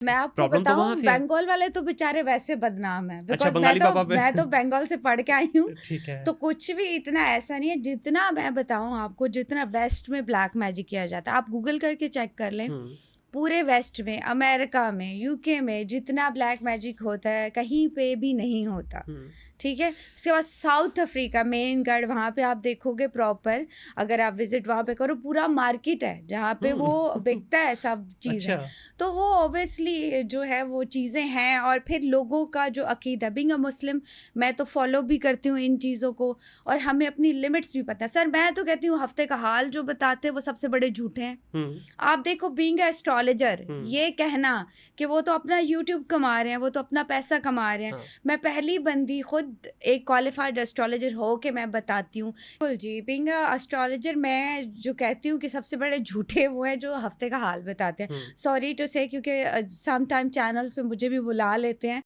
मैं आपको प्रॉब्लम तो बताऊं, वहाँ से है। बंगाल वाले तो बेचारे वैसे बदनाम है, अच्छा, बिकॉज बंगाली पापा पे मैं तो बंगाल से पढ़ के आई हूँ। ठीक है। तो कुछ भी इतना ऐसा नहीं है। जितना मैं बताऊं आपको, जितना वेस्ट में ब्लैक मैजिक किया जाता है, आप गूगल करके चेक कर लें। हुँ, पूरे वेस्ट में, अमेरिका में, यूके में जितना ब्लैक मैजिक होता है कहीं पे भी नहीं होता। हुँ, ठीक है। उसके बाद साउथ अफ्रीका, मेन गढ़, वहाँ पे आप देखोगे प्रॉपर, अगर आप विजिट वहाँ पे करो, पूरा मार्केट है जहाँ पे वो हुँ। बिकता है, सब चीज़ें। अच्छा। तो वो ऑब्वियसली जो है वो चीज़ें हैं। और फिर लोगों का जो अकीदा, बीइंग अ मुस्लिम, मैं तो फॉलो भी करती हूँ इन चीज़ों को, और हमें अपनी लिमिट्स भी पता है। सर मैं तो कहती हूँ हफ्ते का हाल जो बताते हैं वो सबसे बड़े झूठे हैं। हुँ, आप देखो, बीइंग एस्ट्रोलॉजर, हुँ, ये कहना कि वो तो अपना यूट्यूब कमा रहे हैं, वो तो अपना पैसा कमा रहे हैं। हाँ, मैं पहली बंदी खुद एक क्वालिफाइड एस्ट्रोलॉजर हो के मैं बताती हूँ। बिल्कुल जी, बीइंग एस्ट्रोलॉजर मैं जो कहती हूँ कि सबसे बड़े झूठे वो हैं जो हफ्ते का हाल बताते हैं। हुँ। सॉरी टू से, क्योंकि सम टाइम चैनल्स पे मुझे भी बुला लेते हैं